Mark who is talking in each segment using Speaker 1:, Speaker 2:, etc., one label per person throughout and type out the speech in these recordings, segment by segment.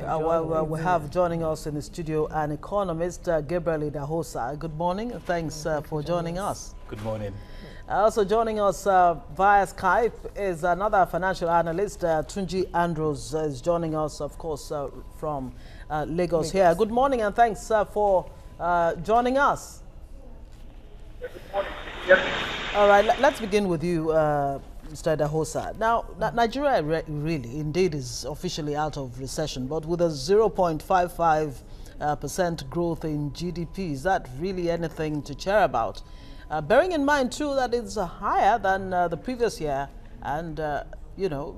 Speaker 1: We have joining us in the studio an economist, Gabriel Idahosa. Good morning, and thanks for joining us.
Speaker 2: Good morning.
Speaker 1: Also joining us via Skype is another financial analyst, Tunji Andrews, is joining us, of course, from Lagos here. Good morning, and thanks for joining us.
Speaker 3: Good morning. Yes.
Speaker 1: All right, let's begin with you, Mr. Idahosa. Now, Nigeria really, indeed, is officially out of recession, but with a 0.55% growth in GDP, is that really anything to cheer about? Bearing in mind, too, that it's higher than the previous year, and, you know,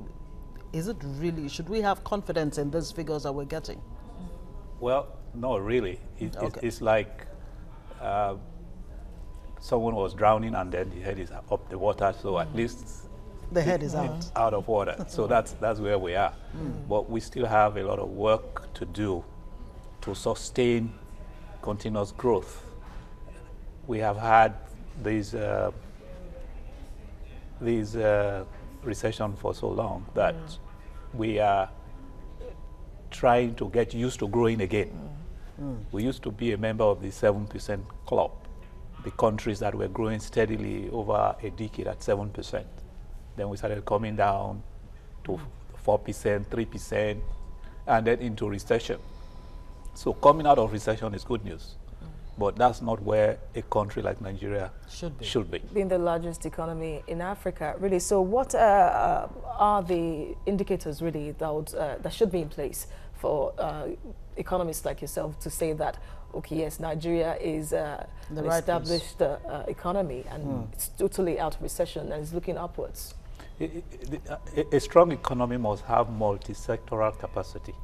Speaker 1: is it really, should we have confidence in these figures that we're getting?
Speaker 2: Well, no, really. It's like someone was drowning and then the head is up the water, so at least
Speaker 1: the head is
Speaker 2: out of water. So that's where we are. But we still have a lot of work to do to sustain continuous growth. We have had these recession for so long that we are trying to get used to growing again. We used to be a member of the 7% club, the countries that were growing steadily over a decade at 7%. Then we started coming down to 4%, 3%, and then into recession. So coming out of recession is good news. But that's not where a country like Nigeria should be.
Speaker 4: Being the largest economy in Africa, really. So what are the indicators, really, that should be in place for economists like yourself to say that, okay, yes, Nigeria is an established economy and it's totally out of recession and is looking upwards?
Speaker 2: A strong economy must have multi-sectoral capacity.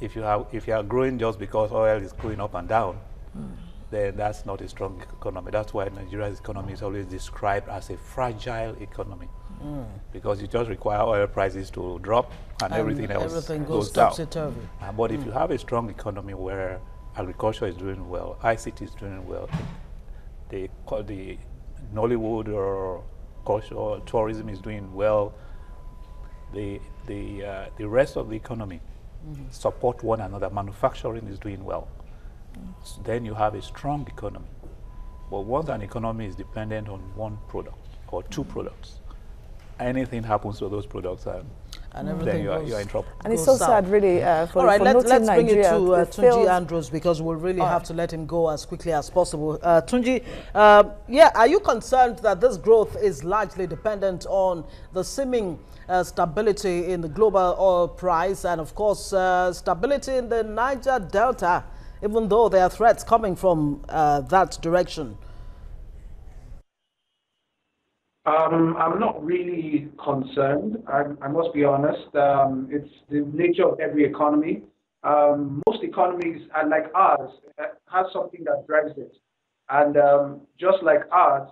Speaker 2: If you are growing just because oil is going up and down, then that's not a strong economy. That's why Nigeria's economy is always described as a fragile economy, because you just require oil prices to drop and everything else goes down. But if you have a strong economy where agriculture is doing well, ICT is doing well, the Nollywood or cultural tourism is doing well, the rest of the economy support one another, manufacturing is doing well, then you have a strong economy. But once an economy is dependent on one product or two products, anything happens to those products and then you're in trouble.
Speaker 4: And it's so sad, really, for
Speaker 1: all right, let's bring it to Tunji
Speaker 4: Andrews,
Speaker 1: because we'll really have to let him go as quickly as possible. Tunji, are you concerned that this growth is largely dependent on the seeming stability in the global oil price and, of course, stability in the Niger Delta, even though there are threats coming from that direction?
Speaker 3: I'm not really concerned. I must be honest. It's the nature of every economy. Most economies, like ours, have something that drives it. And just like ours,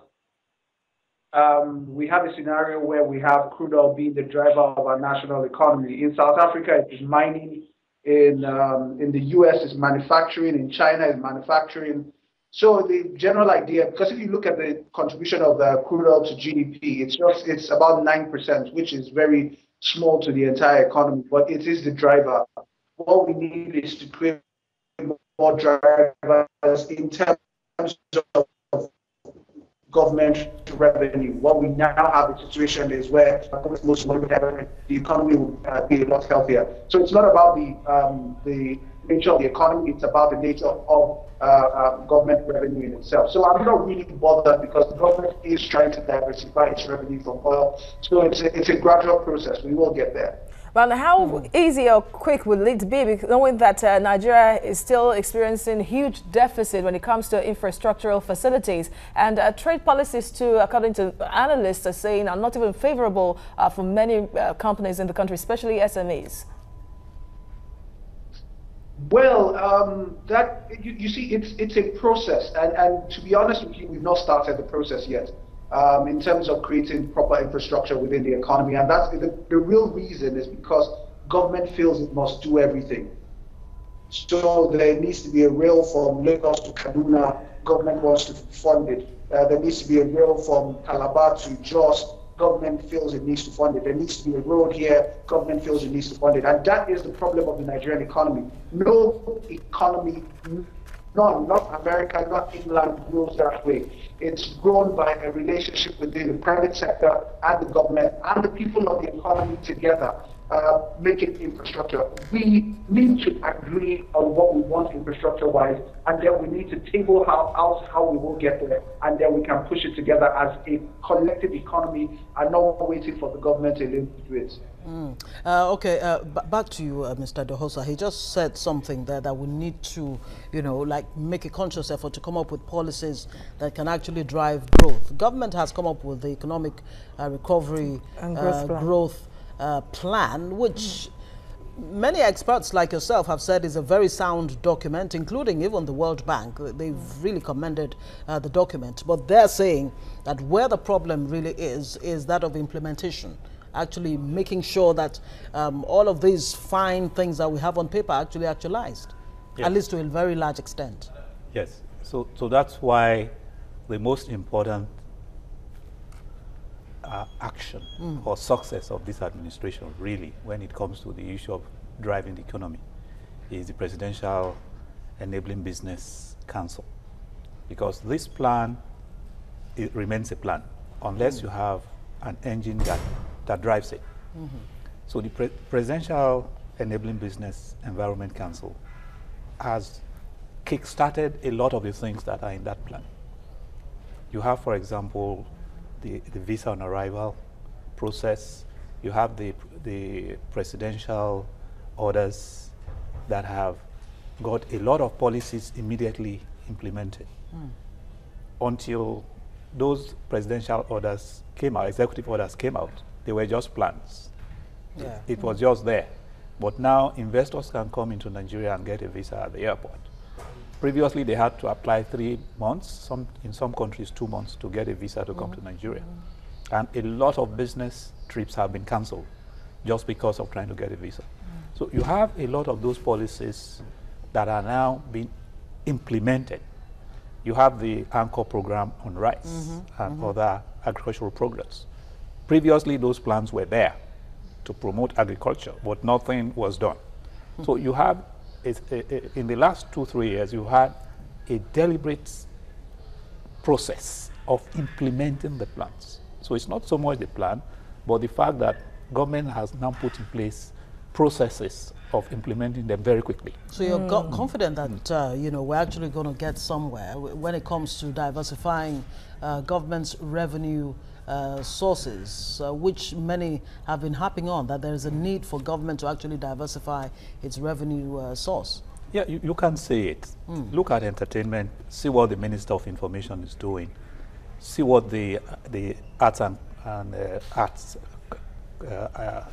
Speaker 3: we have a scenario where we have crude oil being the driver of our national economy. In South Africa, it is mining. In the US, it's manufacturing. In China, it's manufacturing. So the general idea, because if you look at the contribution of the crude oil to GDP, it's about 9%, which is very small to the entire economy, but it is the driver. What we need is to create more drivers in terms of government revenue. What we now have a situation is where most the economy will be a lot healthier. So it's not about the nature of the economy, it's about the nature of government revenue in itself. So I'm not really bothered because the government is trying to diversify its revenue from oil. So it's a gradual process. We will get there.
Speaker 4: Well, how easy or quick will it be, knowing that Nigeria is still experiencing huge deficit when it comes to infrastructural facilities, and trade policies too, according to analysts, are saying are not even favorable for many companies in the country, especially SMEs?
Speaker 3: Well, you see, it's a process, and to be honest with you, we've not started the process yet. In terms of creating proper infrastructure within the economy. And that's the real reason is because government feels it must do everything. So there needs to be a rail from Lagos to Kaduna, government wants to fund it. There needs to be a rail from Calabar to Jos, government feels it needs to fund it. There needs to be a road here, government feels it needs to fund it. And that is the problem of the Nigerian economy. No economy, not America, not England grows that way. It's grown by a relationship between the private sector and the government and the people of the economy together. Making infrastructure. We need to agree on what we want infrastructure-wise, and then we need to table how we will get there, and then we can push it together as a collective economy and not waiting for the government to do it.
Speaker 1: Back to you, Mr. Dohosa. He just said something there that we need to, like make a conscious effort to come up with policies that can actually drive growth. Government has come up with the economic recovery and growth plan, which many experts like yourself have said is a very sound document, including even the World Bank. They've really commended the document, but they're saying that where the problem really is that of implementation, actually making sure that all of these fine things that we have on paper are actually actualized, at least to a very large extent.
Speaker 2: Yes, so that's why the most important action or success of this administration, really, when it comes to the issue of driving the economy, is the Presidential Enabling Business Council. Because this plan, it remains a plan, unless you have an engine that drives it. So the Presidential Enabling Business Environment Council has kick-started a lot of the things that are in that plan. You have, for example, the visa on arrival process. You have the presidential orders that have got a lot of policies immediately implemented. Until those presidential orders came out, executive orders came out, they were just plans. It was just there. But now investors can come into Nigeria and get a visa at the airport. Previously, they had to apply 3 months, in some countries 2 months, to get a visa to come to Nigeria. And a lot of business trips have been cancelled just because of trying to get a visa. So you have a lot of those policies that are now being implemented. You have the Anchor program on rice and other agricultural programs. Previously, those plans were there to promote agriculture, but nothing was done. So you have in the last 2-3 years, you had a deliberate process of implementing the plans. So it's not so much the plan, but the fact that government has now put in place processes of implementing them very quickly.
Speaker 1: So you're confident that we're actually going to get somewhere when it comes to diversifying government's revenue sources, which many have been harping on, that there is a need for government to actually diversify its revenue source.
Speaker 2: Yeah, you can say it. Look at entertainment, see what the Minister of Information is doing, see what the Arts and Arts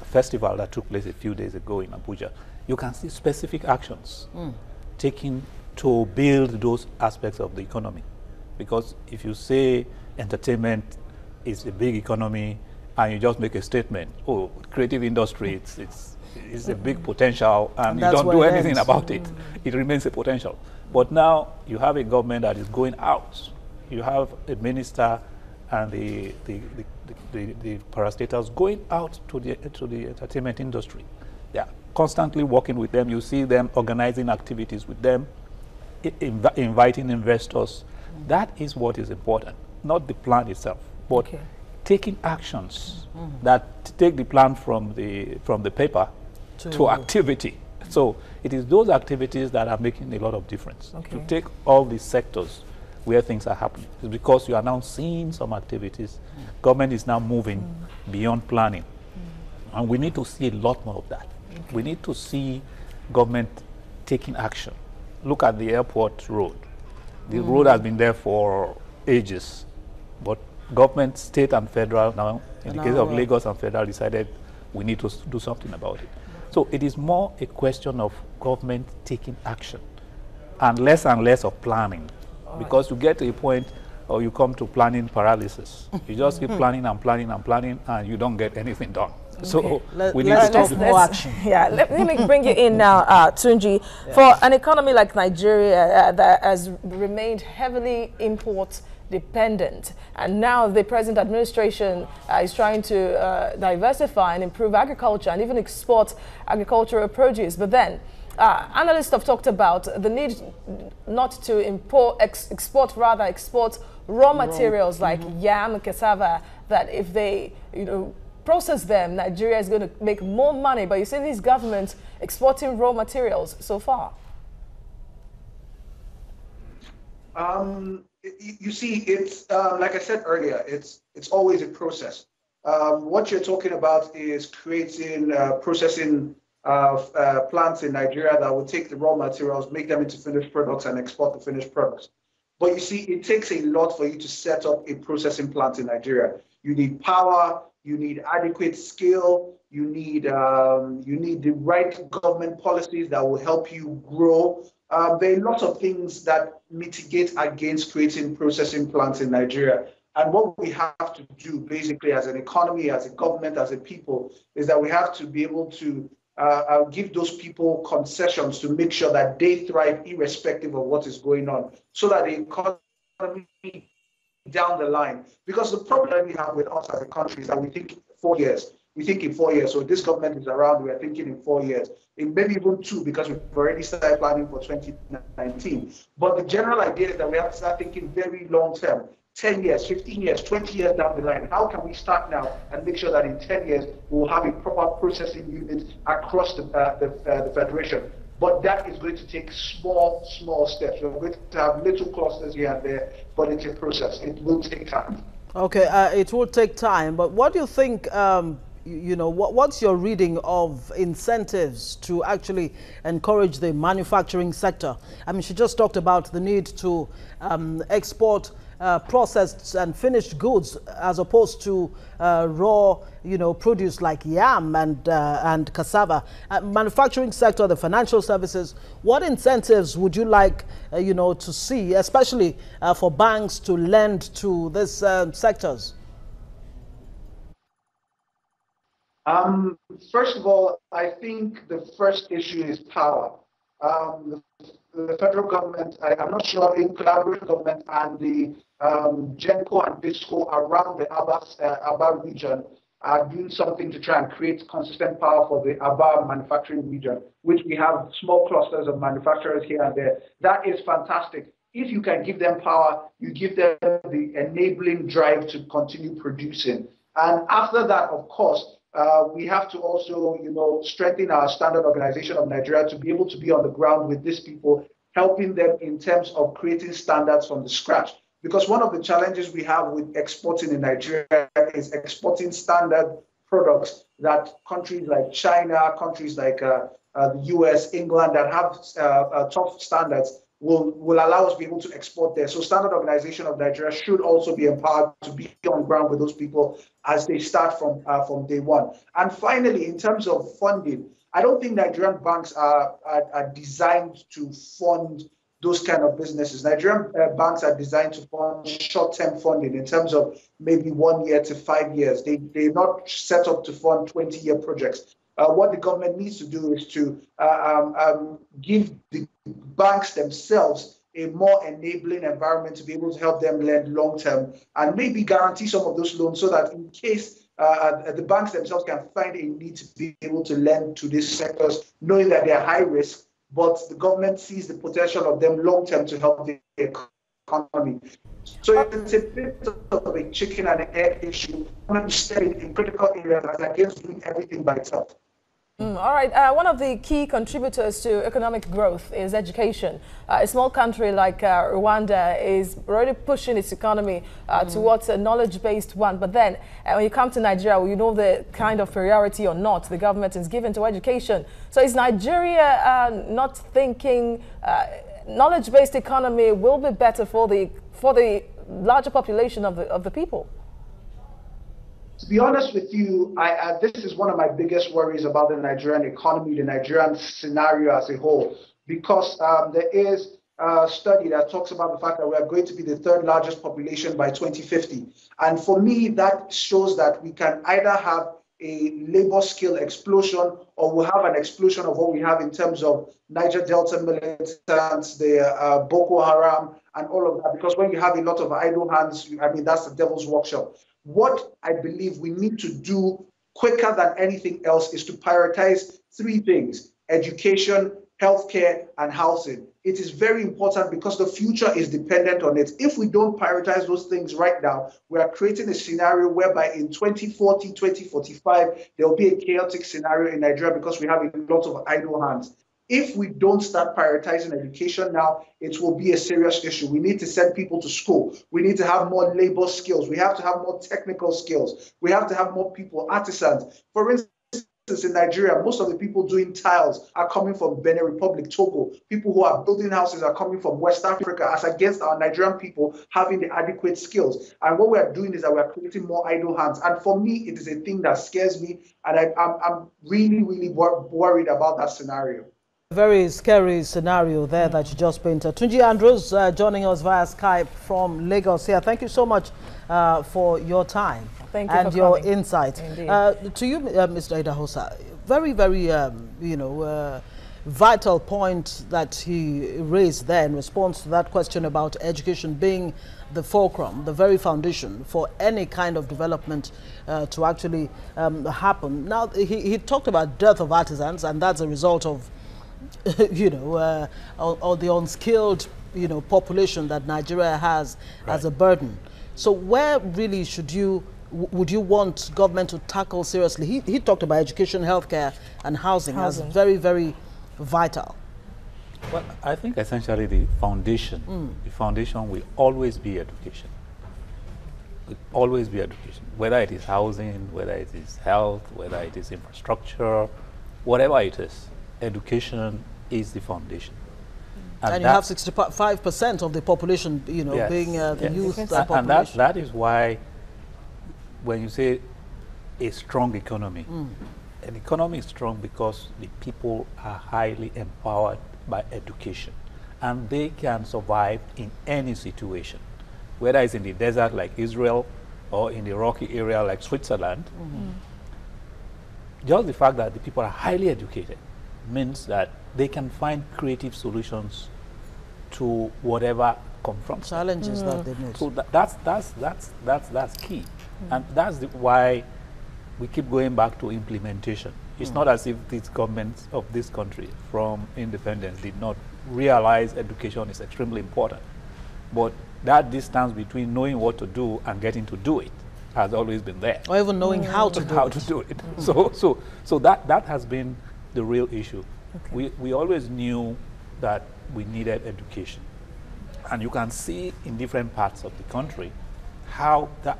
Speaker 2: festival that took place a few days ago in Abuja. You can see specific actions taken to build those aspects of the economy. Because if you say entertainment is a big economy and you just make a statement, oh, creative industry, it's a big potential, and you don't do anything about it, it remains a potential. But now you have a government that is going out. You have a minister and the parastatals going out to the entertainment industry. They are constantly working with them. You see them organizing activities with them, inviting investors. That is what is important, not the plan itself, but taking actions that take the plan from the paper to activity. So it is those activities that are making a lot of difference. To take all these sectors where things are happening. It's because you are now seeing some activities. Government is now moving beyond planning. And we need to see a lot more of that. We need to see government taking action. Look at the airport road. The road has been there for ages, but government, state and federal now, in the case of Lagos and federal, decided we need to do something about it. So it is more a question of government taking action and less of planning. Because you get to a point or you come to planning paralysis. You just keep planning and planning and planning and you don't get anything done. So we need to take more action.
Speaker 4: Yeah, let me bring you in now, Tunji. Yes. For an economy like Nigeria that has remained heavily import dependent. And now the present administration is trying to diversify and improve agriculture and even export agricultural produce. But then analysts have talked about the need not to export raw materials like yam, cassava, that if they, process them, Nigeria is going to make more money. But you see these governments exporting raw materials so far.
Speaker 3: You see, it's like I said earlier, it's always a process. What you're talking about is creating processing plants in Nigeria that will take the raw materials, make them into finished products, and export the finished products. But you see, it takes a lot for you to set up a processing plant in Nigeria. You need power, you need adequate skill, you need the right government policies that will help you grow. There are lots of things that mitigate against creating processing plants in Nigeria. And what we have to do, basically, as an economy, as a government, as a people, is that we have to be able to give those people concessions to make sure that they thrive irrespective of what is going on, so that the economy down the line. Because the problem we have with us as a country is that we think 4 years. We think in 4 years. So this government is around, we are thinking in 4 years, in maybe even 2, because we've already started planning for 2019. But the general idea is that we have to start thinking very long term. 10 years, 15 years, 20 years down the line. How can we start now and make sure that in 10 years we will have a proper processing unit across the Federation? But that is going to take small steps. We're going to have little clusters here and there, but it's a process. It will take time.
Speaker 1: Okay, it will take time. But what do you think, what's your reading of incentives to actually encourage the manufacturing sector? I mean, she just talked about the need to export processed and finished goods as opposed to raw, produce like yam and cassava. Manufacturing sector, the financial services, what incentives would you like, to see, especially for banks to lend to these sectors?
Speaker 3: First of all, I think the first issue is power. The federal government, I'm not sure, in collaborative government and the GENCO and BISCO around the Aba region are doing something to try and create consistent power for the Aba manufacturing region, which we have small clusters of manufacturers here and there. That is fantastic. If you can give them power, you give them the enabling drive to continue producing. And after that, of course, we have to also, strengthen our standard organization of Nigeria to be able to be on the ground with these people, helping them in terms of creating standards from the scratch. Because one of the challenges we have with exporting in Nigeria is exporting standard products that countries like China, countries like the US, England, that have tough standards will allow us to be able to export there. So Standard Organization of Nigeria should also be empowered to be on ground with those people as they start from day one. And finally, in terms of funding, I don't think Nigerian banks are designed to fund those kind of businesses. Nigerian banks are designed to fund short-term funding in terms of maybe 1 year to 5 years. They're not set up to fund 20-year projects. What the government needs to do is to give the banks themselves a more enabling environment to be able to help them lend long-term and maybe guarantee some of those loans so that in case the banks themselves can find a need to be able to lend to these sectors, knowing that they're high risk, but the government sees the potential of them long-term to help the economy. So it's a bit of a chicken and egg issue. Staying in critical areas as against doing everything by itself.
Speaker 4: All right. One of the key contributors to economic growth is education. A small country like Rwanda is already pushing its economy towards a knowledge-based one. But then when you come to Nigeria, you know the kind of priority or not the government is given to education. So is Nigeria not thinking knowledge-based economy will be better for the larger population of the people?
Speaker 3: To be honest with you, this is one of my biggest worries about the Nigerian economy, the Nigerian scenario as a whole, because there is a study that talks about the fact that we are going to be the third largest population by 2050. And for me, that shows that we can either have a labor skill explosion, or we'll have an explosion of what we have in terms of Niger Delta militants, the Boko Haram, and all of that. Because when you have a lot of idle hands, I mean, that's the devil's workshop. What I believe we need to do quicker than anything else is to prioritize three things: education, healthcare, and housing. It is very important because the future is dependent on it. If we don't prioritize those things right now, we are creating a scenario whereby in 2040, 2045, there will be a chaotic scenario in Nigeria because we have a lot of idle hands. If we don't start prioritizing education now, it will be a serious issue. We need to send people to school. We need to have more labor skills. We have to have more technical skills. We have to have more people, artisans. For instance, in Nigeria, most of the people doing tiles are coming from Benin Republic, Togo. People who are building houses are coming from West Africa, as against our Nigerian people having the adequate skills. And what we are doing is that we are creating more idle hands. And for me, it is a thing that scares me. And I'm really, really worried about that scenario.
Speaker 1: Very scary scenario there that you just painted. Tunji Andrews joining us via Skype from Lagos here. Thank you so much for your time.
Speaker 4: Thank you
Speaker 1: and
Speaker 4: for
Speaker 1: your
Speaker 4: coming.
Speaker 1: insight. To you, Mr. Idahosa, very, very, vital point that he raised there in response to that question about education being the fulcrum, the very foundation for any kind of development to actually happen. Now, he talked about dearth of artisans, and that's a result of or the unskilled, population that Nigeria has as a burden. So where really would you want government to tackle seriously? He talked about education, healthcare, and housing as very, very vital.
Speaker 2: Well, I think essentially the foundation will always be education. Will always be education, whether it is housing, whether it is health, whether it is infrastructure, whatever it is. Education is the foundation.
Speaker 1: And you have 65% of the population,
Speaker 2: yes,
Speaker 1: being the youth
Speaker 2: population. And that is why when you say a strong economy, an economy is strong because the people are highly empowered by education. And they can survive in any situation, whether it's in the desert like Israel or in the rocky area like Switzerland. Just the fact that the people are highly educated means that they can find creative solutions to whatever confronts
Speaker 1: challenges that they need.
Speaker 2: So that's key, and that's why we keep going back to implementation. It's not as if these governments of this country from independence did not realize education is extremely important, but that distance between knowing what to do and getting to do it has always been there.
Speaker 1: Or even knowing how to do it.
Speaker 2: So that has been the real issue. Okay. We always knew that we needed education. And you can see in different parts of the country how that,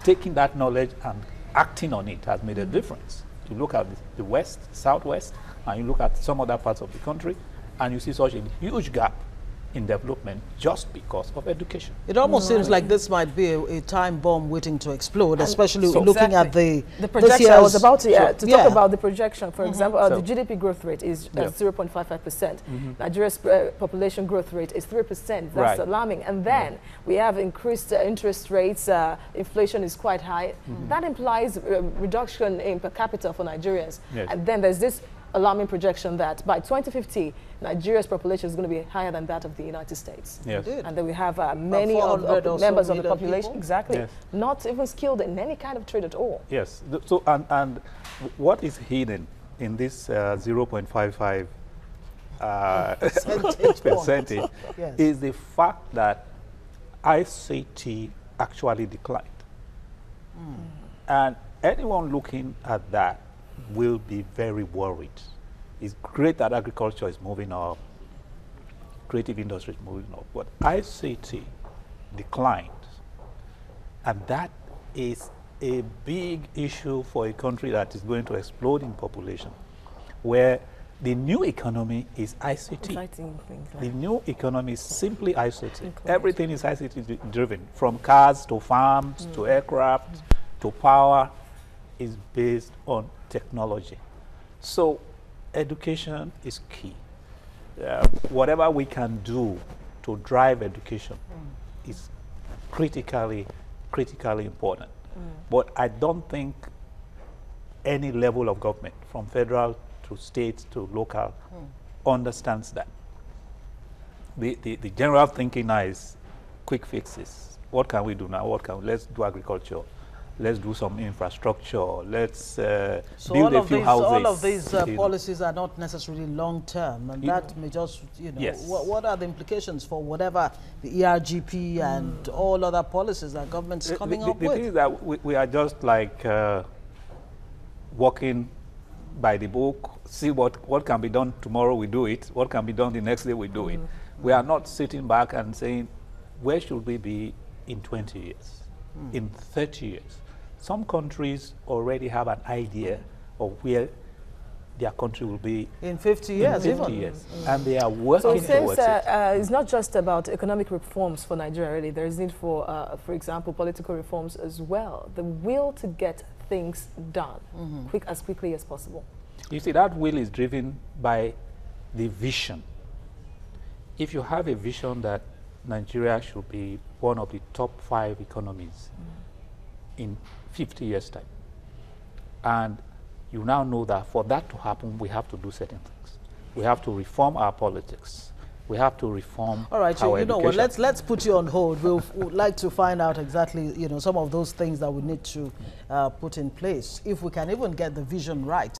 Speaker 2: taking that knowledge and acting on it has made a difference. You look at the West, Southwest, and you look at some other parts of the country, and you see such a huge gap in development just because of education.
Speaker 1: It almost seems like this might be a time bomb waiting to explode, especially looking at the
Speaker 4: projection. I was about to talk about the projection. For example, the GDP growth rate is 0.55%. Nigeria's population growth rate is 3%. That's alarming. And then we have increased interest rates. Inflation is quite high. That implies reduction in per capita for Nigerians. And then there's this alarming projection that by 2050, Nigeria's population is going to be higher than that of the United States.
Speaker 2: Yes.
Speaker 1: And
Speaker 4: then we have many of the members of the population, not even skilled in any kind of trade at all.
Speaker 2: Yes. So, and what is hidden in this 0.55 percentage is the fact that ICT actually declined. And anyone looking at that will be very worried. It's great that agriculture is moving up, creative industry is moving up, but ICT declined. And that is a big issue for a country that is going to explode in population, where the new economy is ICT. The new economy is simply ICT. Everything is ICT driven, from cars to farms to aircraft to power is based on technology. So education is key. Whatever we can do to drive education is critically important. But I don't think any level of government, from federal to state to local, understands that. The general thinking now is quick fixes. What can we do now? Let's do agriculture. Let's do some infrastructure. Let's build a few houses.
Speaker 1: All of these policies are not necessarily long-term, and that may just,
Speaker 2: yes.
Speaker 1: What are the implications for whatever the ERGP and all other policies that government's coming up with?
Speaker 2: The thing is that we are just like walking by the book, see what can be done tomorrow, we do it. What can be done the next day, we do it. We are not sitting back and saying, where should we be in 20 years, in 30 years? Some countries already have an idea of where their country will be
Speaker 1: in 50 years.
Speaker 2: In 50 years. And they are working towards it.
Speaker 4: It's not just about economic reforms for Nigeria, really. There is need for example, political reforms as well. The will to get things done as quickly as possible.
Speaker 2: You see, that will is driven by the vision. If you have a vision that Nigeria should be one of the top 5 economies in 50 years' time, and you now know that for that to happen, we have to do certain things. We have to reform our politics. We have to reform
Speaker 1: All right,
Speaker 2: our
Speaker 1: you know what,
Speaker 2: education.
Speaker 1: let's put you on hold. We'd like to find out exactly, some of those things that we need to put in place, if we can even get the vision right.